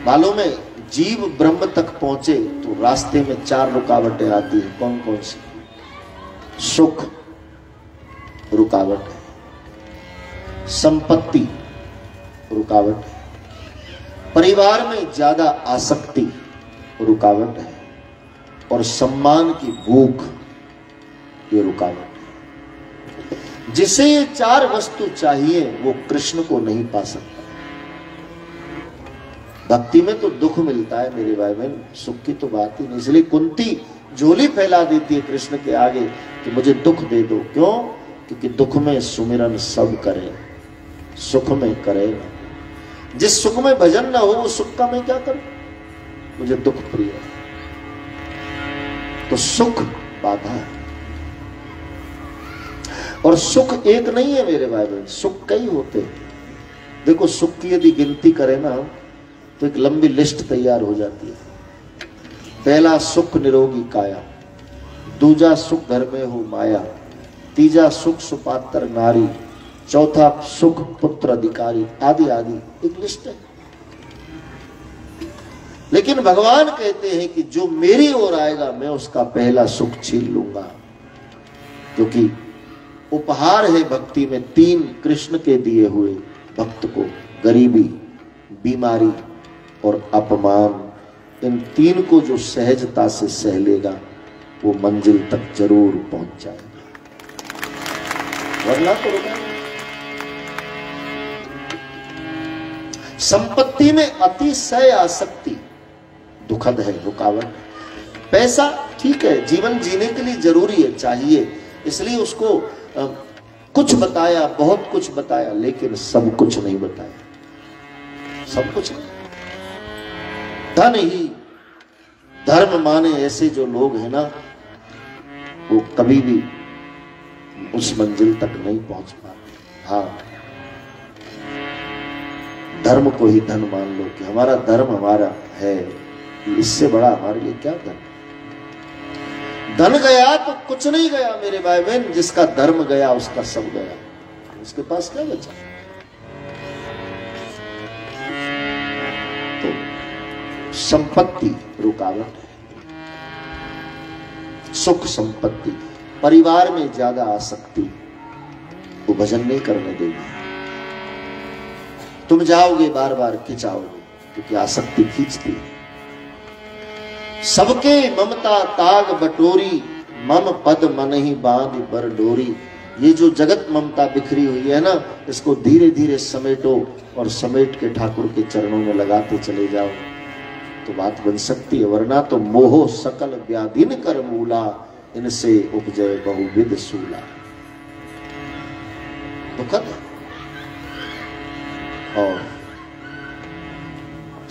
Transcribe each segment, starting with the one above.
मालूम है, जीव ब्रह्म तक पहुंचे तो रास्ते में 4 रुकावटें आती है। कौन कौन सी? सुख रुकावट है, संपत्ति रुकावट है, परिवार में ज्यादा आसक्ति रुकावट है, और सम्मान की भूख ये रुकावट है। जिसे ये 4 वस्तु चाहिए वो कृष्ण को नहीं पा सकता। भक्ति में तो दुख मिलता है मेरे भाई बहन, सुख की तो बात ही नहीं। इसलिए कुंती झोली फैला देती है कृष्ण के आगे कि मुझे दुख दे दो। क्यों? क्योंकि दुख में सुमिरन सब करे, सुख में करे ना। जिस सुख में भजन ना हो वो सुख का मैं क्या करूं? मुझे दुख प्रिय है। तो सुख बाधा है, और सुख एक नहीं है मेरे भाई बहन, सुख कई होते हैं। देखो, सुख की यदि गिनती करें ना तो एक लंबी लिस्ट तैयार हो जाती है। पहला सुख निरोगी काया, दूजा सुख घर में हो माया, तीजा सुख सुपात्र नारी, चौथा सुख पुत्र अधिकारी, आदि आदि एक लिस्ट है। लेकिन भगवान कहते हैं कि जो मेरी ओर आएगा मैं उसका पहला सुख छीन लूंगा, क्योंकि उपहार है भक्ति में 3 कृष्ण के दिए हुए भक्त को, गरीबी, बीमारी और अपमान। इन 3 को जो सहजता से सह लेगा वो मंजिल तक जरूर पहुंच जाएगा, वरना तो रुका। संपत्ति में अतिशय आसक्ति दुखद है, रुकावट। पैसा ठीक है, जीवन जीने के लिए जरूरी है, चाहिए, इसलिए उसको कुछ बताया, बहुत कुछ बताया, लेकिन सब कुछ नहीं बताया, सब कुछ नहीं। धन ही धर्म माने ऐसे जो लोग हैं ना, वो कभी भी उस मंजिल तक नहीं पहुंच पाते। हाँ, धर्म को ही धन मान लो कि हमारा धर्म हमारा है, इससे बड़ा हमारे लिए क्या धन। धन गया तो कुछ नहीं गया मेरे भाई बहन, जिसका धर्म गया उसका सब गया, उसके पास क्या बचा। तो संपत्ति रुकावट है, सुख संपत्ति, परिवार में ज्यादा आसक्ति वो भजन नहीं करने देगी। तुम जाओगे बार बार खिंचाओगे, क्योंकि आसक्ति खींचती है। सबके ममता ताग बटोरी, मम पद मन ही बांध बर डोरी। ये जो जगत ममता बिखरी हुई है ना, इसको धीरे धीरे समेटो और समेट के ठाकुर के चरणों में लगाते चले जाओ तो बात बन सकती है। वरना तो मोह सकल व्याधिन कर मूला, इनसे उपजय बहुविध सूला। दुखद है। और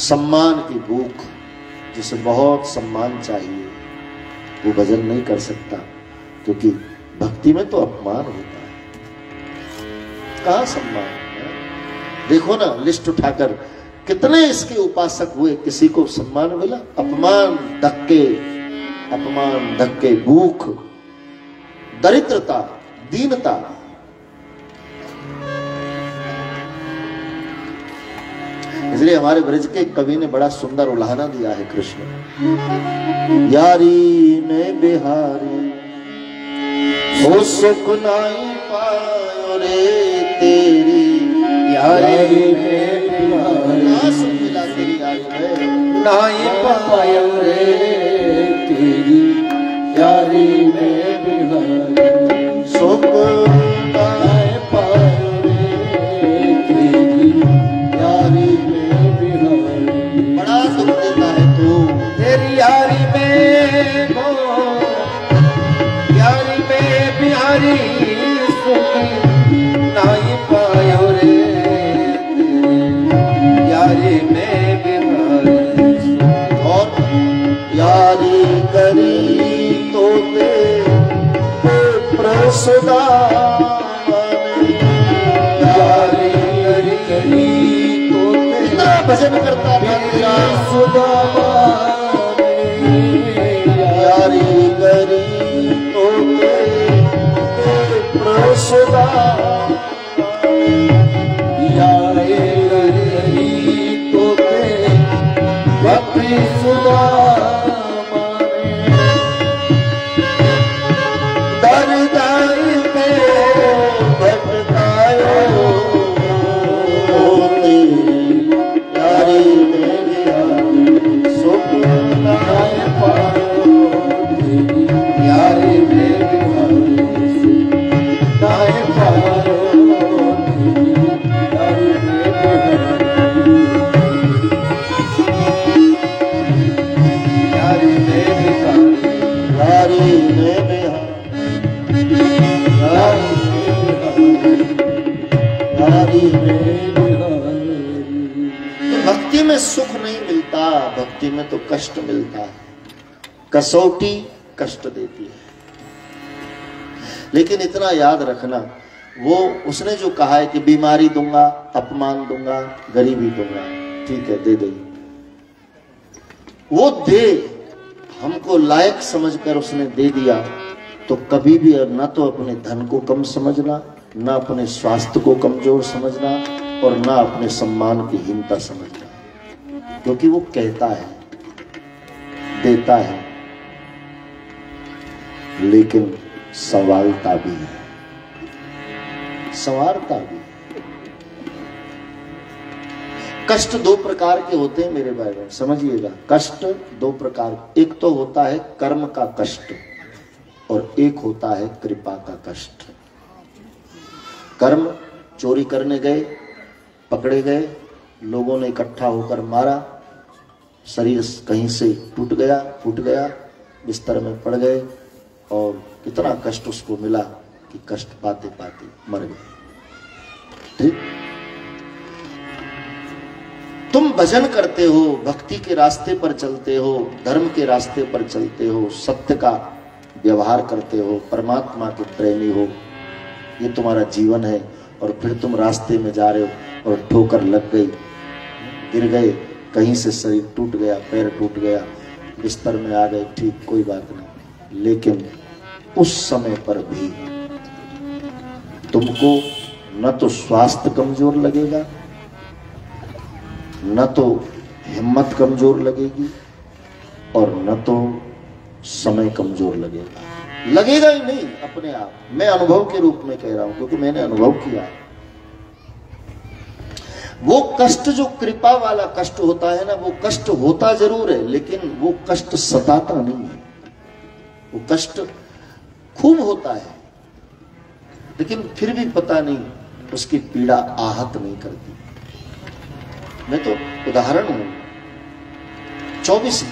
सम्मान की भूख, जिसे बहुत सम्मान चाहिए वो भजन नहीं कर सकता, क्योंकि भक्ति में तो अपमान होता है। कहां सम्मान है? देखो ना, लिस्ट उठाकर कितने इसके उपासक हुए, किसी को सम्मान मिला? अपमान, धक्के, भूख, दरिद्रता, दीनता। इसलिए हमारे ब्रज के कवि ने बड़ा सुंदर उल्हाना दिया है कृष्ण। यारी में बिहारी हो सुख नाई पायो रे तेरी, यारी में बिहारी सुख मिला तेरी यारी में नाई पायो रे तेरी, यारी में बिहारी सुख नाई पायो रे तेरी, यारी में बिहारी। बड़ा सुख देता है तू तेरी यारी में, यारी में बिहारी सुख नाई पायो रे, यारी में बिहारी। और यारी करी तो दे प्रसदा, यारी करी तो दे भजन करता था सुदामा, यारी करी तो दे प्रसदा, यारी करी तो दे भक्ति में सुख नहीं मिलता, भक्ति में तो कष्ट मिलता है। कसौटी कष्ट देती है। लेकिन इतना याद रखना, वो उसने जो कहा है कि बीमारी दूंगा, अपमान दूंगा, गरीबी दूंगा, ठीक है दे दे, वो दे, हमको लायक समझकर उसने दे दिया, तो कभी भी न तो अपने धन को कम समझना, न अपने स्वास्थ्य को कमजोर समझना, और न अपने सम्मान की हीनता समझना, क्योंकि वो कहता है, देता है, लेकिन संवारता भी है, संवारता भी है। कष्ट दो प्रकार के होते हैं मेरे भाई बहन, समझिएगा। कष्ट दो प्रकार, एक तो होता है कर्म का कष्ट और एक होता है कृपा का कष्ट। कर्म, चोरी करने गए, पकड़े गए, लोगों ने इकट्ठा होकर मारा, शरीर कहीं से टूट गया, फूट गया, बिस्तर में पड़ गए और इतना कष्ट उसको मिला कि कष्ट पाते पाते मर गए। ठीक, तुम भजन करते हो, भक्ति के रास्ते पर चलते हो, धर्म के रास्ते पर चलते हो, सत्य का व्यवहार करते हो, परमात्मा के प्रेमी हो, ये तुम्हारा जीवन है। और फिर तुम रास्ते में जा रहे हो और ठोकर लग गई, गिर गए, कहीं से शरीर टूट गया, पैर टूट गया, बिस्तर में आ गए, ठीक, कोई बात नहीं। लेकिन उस समय पर भी तुमको न तो स्वास्थ्य कमजोर लगेगा, न तो हिम्मत कमजोर लगेगी, और न तो समय कमजोर लगेगा। लगेगा ही नहीं अपने आप। मैं अनुभव के रूप में कह रहा हूं, क्योंकि मैंने अनुभव किया है। वो कष्ट जो कृपा वाला कष्ट होता है ना, वो कष्ट होता जरूर है, लेकिन वो कष्ट सताता नहीं है। वो कष्ट खूब होता है, लेकिन फिर भी पता नहीं उसकी पीड़ा आहत नहीं करती। मैं तो उदाहरण हूं, 24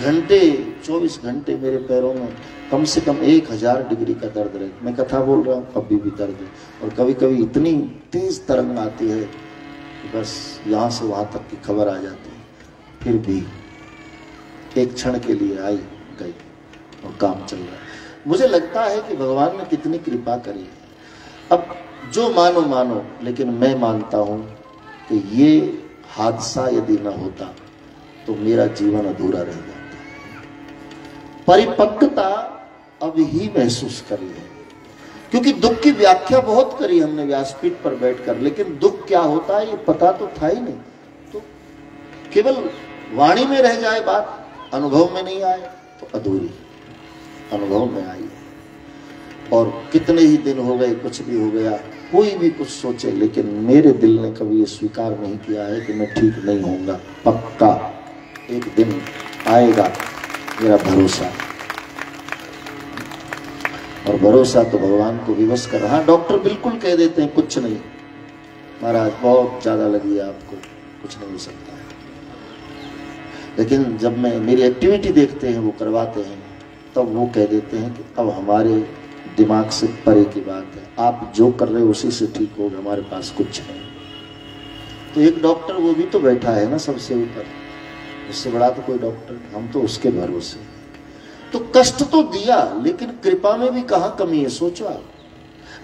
घंटे मेरे पैरों में कम से कम 1000 डिग्री का दर्द रहे। मैं कथा बोल रहा हूं, अभी भी दर्द है, और कभी कभी इतनी तेज तरंग आती है कि बस यहां से वहां तक की खबर आ जाती है। फिर भी एक क्षण के लिए आई गई और काम चल रहा है। मुझे लगता है कि भगवान ने कितनी कृपा करी है। अब जो मानो मानो, लेकिन मैं मानता हूं कि ये हादसा यदि न होता तो मेरा जीवन अधूरा रह जाता। परिपक्वता अब ही महसूस करी है, क्योंकि दुख की व्याख्या बहुत करी हमने व्यासपीठ पर बैठकर, लेकिन दुख क्या होता है ये पता तो था ही नहीं। तो केवल वाणी में रह जाए बात, अनुभव में नहीं आए तो अधूरी। अनुभव में आई, और कितने ही दिन हो गए, कुछ भी हो गया, कोई भी कुछ सोचे, लेकिन मेरे दिल ने कभी ये स्वीकार नहीं किया है कि मैं ठीक नहीं होऊंगा। पक्का एक दिन आएगा, मेरा भरोसा। और भरोसा तो भगवान को विवश कर। हाँ, डॉक्टर बिल्कुल कह देते हैं कुछ नहीं महाराज, बहुत ज्यादा लगी है आपको, कुछ नहीं हो सकता है। लेकिन जब मैं मेरी एक्टिविटी देखते हैं, वो करवाते हैं, तब वो कह देते हैं कि अब हमारे दिमाग से परे की बात है, आप जो कर रहे हो उसी से ठीक होगा, हमारे पास कुछ है। तो एक डॉक्टर वो भी तो बैठा है ना सबसे ऊपर, उससे बड़ा तो कोई डॉक्टर, हम तो उसके भरोसे। तो कष्ट तो दिया, लेकिन कृपा में भी कहाँ कमी है, सोचो आप।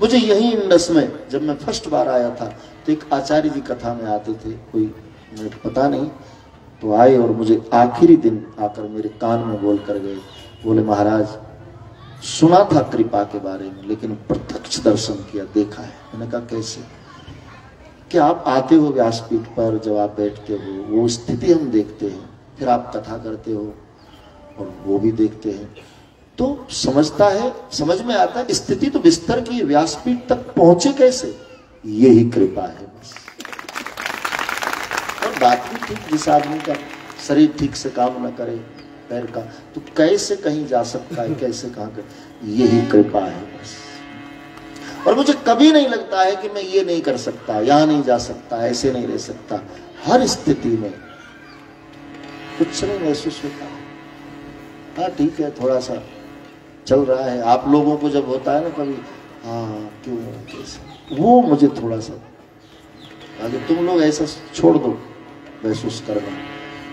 मुझे यही इंडस में जब मैं फर्स्ट बार आया था, तो एक आचार्य जी कथा में आते थे, कोई मुझे पता नहीं, तो आए और मुझे आखिरी दिन आकर मेरे कान में बोल कर गए, बोले महाराज सुना था कृपा के बारे में, लेकिन प्रत्यक्ष दर्शन किया, देखा है। मैंने कहा कैसे? कि आप आते हो व्यासपीठ पर, जब आप बैठते हो वो स्थिति हम देखते हैं, फिर आप कथा करते हो और वो भी देखते हैं, तो समझ में आता है स्थिति तो बिस्तर की, व्यासपीठ तक पहुंचे कैसे? यही कृपा है बस। और बात भी ठीक, जिस आदमी का शरीर ठीक से काम न करे, पैर का, तो कैसे कहीं जा सकता है, कैसे कहां कर, यही कृपा है बस। और मुझे कभी नहीं लगता है कि मैं ये नहीं कर सकता, यहां नहीं जा सकता, ऐसे नहीं रह सकता। हर स्थिति में कुछ नहीं महसूस होता। हाँ ठीक है, थोड़ा सा चल रहा है। आप लोगों को जब होता है ना कभी, हाँ क्यों कैसे, वो मुझे थोड़ा सा आगे, तुम लोग ऐसा छोड़ दो, महसूस करना।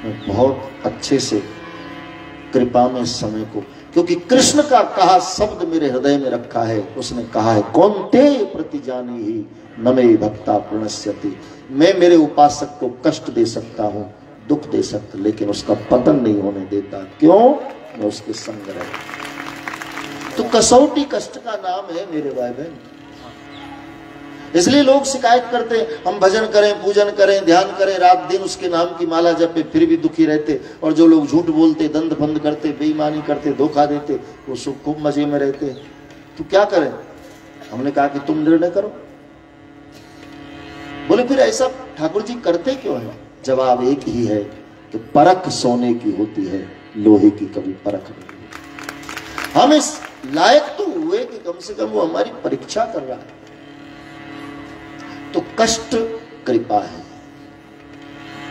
मैं बहुत अच्छे से कृपा में समय को, क्योंकि कृष्ण का कहा शब्द मेरे हृदय में रखा है। उसने कहा है कौन्ते प्रति जानी ही न मे भक्ता प्रणश्यति। मैं मेरे उपासक को कष्ट दे सकता हूँ, दुख दे सकता, लेकिन उसका पतन नहीं होने देता। क्यों? मैं उसके संग रहे। तो कसौटी कष्ट का नाम है मेरे भाई बहन। इसलिए लोग शिकायत करते हैं, हम भजन करें, पूजन करें, ध्यान करें, रात दिन उसके नाम की माला जपे, फिर भी दुखी रहते। और जो लोग झूठ बोलते, दंड बंद करते, बेईमानी करते, धोखा देते, वो सब खूब मजे में रहते। तो क्या करें? हमने कहा कि तुम निर्णय करो। बोले फिर ऐसा ठाकुर जी करते क्यों है? जवाब एक ही है कि परख सोने की होती है, लोहे की कभी परख नहीं। हम इस लायक तो हुए कि कम से कम वो हमारी परीक्षा कर रहा है। तो कष्ट कृपा है।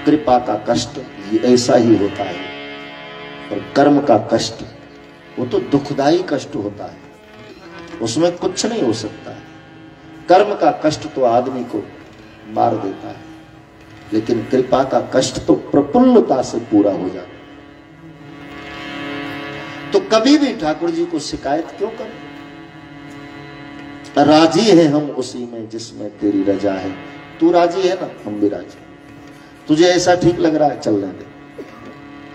कृपा का कष्ट ये ऐसा ही होता है। और कर्म का कष्ट वो तो दुखदाई कष्ट होता है, उसमें कुछ नहीं हो सकता है। कर्म का कष्ट तो आदमी को मार देता है, लेकिन कृपा का कष्ट तो प्रफुल्लता से पूरा हो जाता है। तो कभी भी ठाकुर जी को शिकायत क्यों करें? राजी है हम उसी में जिसमें तेरी रजा है। तू राजी है ना, हम भी राजी। तुझे ऐसा ठीक लग रहा है, चलने दे,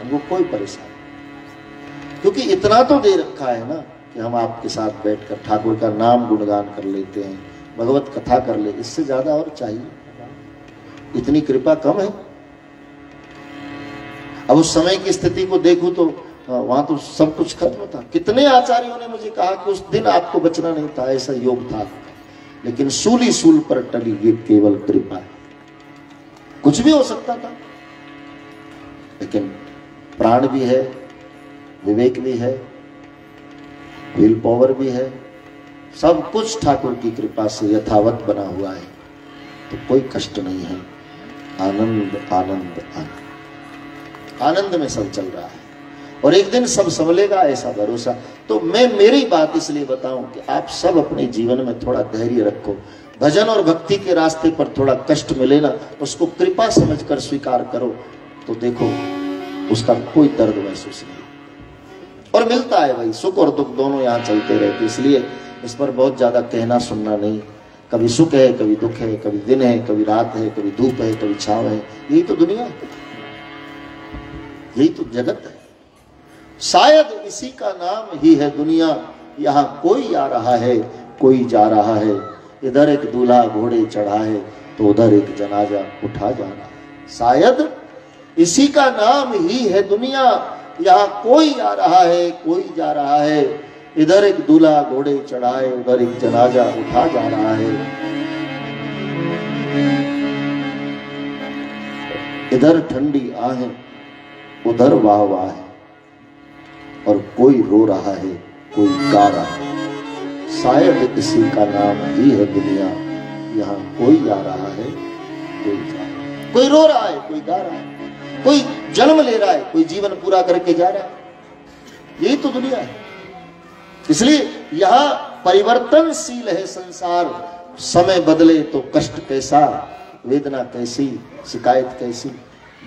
हमको कोई परेशानी। क्योंकि इतना तो दे रखा है ना कि हम आपके साथ बैठकर ठाकुर का नाम गुणगान कर लेते हैं, भगवत कथा कर ले। इससे ज्यादा और चाहिए? इतनी कृपा कम है? अब उस समय की स्थिति को देखूं तो वहां तो सब कुछ खत्म था। कितने आचार्यों ने मुझे कहा कि उस दिन आपको बचना नहीं था, ऐसा योग था, लेकिन सूली सूल पर टली, ये केवल कृपा है। कुछ भी हो सकता था, लेकिन प्राण भी है, विवेक भी है, विल पावर भी है, सब कुछ ठाकुर की कृपा से यथावत बना हुआ है। तो कोई कष्ट नहीं है, आनंद आनंद आनंद आनंद में सब चल रहा है। और एक दिन सब संभलेगा, ऐसा भरोसा। तो मैं मेरी बात इसलिए बताऊं कि आप सब अपने जीवन में थोड़ा धैर्य रखो। भजन और भक्ति के रास्ते पर थोड़ा कष्ट मिले ना, उसको कृपा समझकर स्वीकार करो, तो देखो उसका कोई दर्द महसूस नहीं। और मिलता है भाई, सुख और दुख दोनों यहाँ चलते रहते। इसलिए इस पर बहुत ज्यादा कहना सुनना नहीं। कभी सुख है, कभी दुख है, कभी दिन है, कभी रात है, कभी धूप है, कभी छांव है। यही तो दुनिया है, यही तो जगत है। शायद इसी का नाम ही है दुनिया। यहाँ कोई आ रहा है, कोई जा रहा है। इधर एक दूल्हा घोड़े चढ़ा है, तो उधर एक जनाजा उठा जा रहा है। शायद इसी का नाम ही है दुनिया। यहाँ कोई आ रहा है, कोई जा रहा है। इधर एक दूल्हा घोड़े चढ़ाए, उधर एक जनाजा उठा जा रहा है। इधर ठंडी आहें, उधर वाह वाह है। और कोई रो रहा है, कोई गा रहा है। शायद इसी का नाम ही है दुनिया। यहाँ कोई आ रहा है, कोई जा रहा है। कोई रो रहा है, कोई गा रहा है, कोई जन्म ले रहा है, कोई जीवन पूरा करके जा रहा है। यही तो दुनिया है। इसलिए यहाँ परिवर्तनशील है संसार। समय बदले तो कष्ट कैसा, वेदना कैसी, शिकायत कैसी।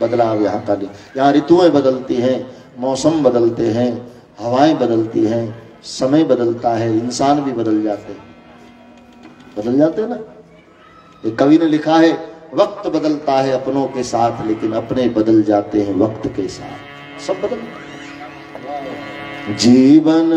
बदलाव यहाँ का नहीं। यहाँ ऋतुएं बदलती हैं, मौसम बदलते हैं, हवाएं बदलती हैं, समय बदलता है, इंसान भी बदल जाते हैं। बदल जाते हैं ना। एक कवि ने लिखा है, वक्त बदलता है अपनों के साथ, लेकिन अपने बदल जाते हैं वक्त के साथ। सब बदल जीवन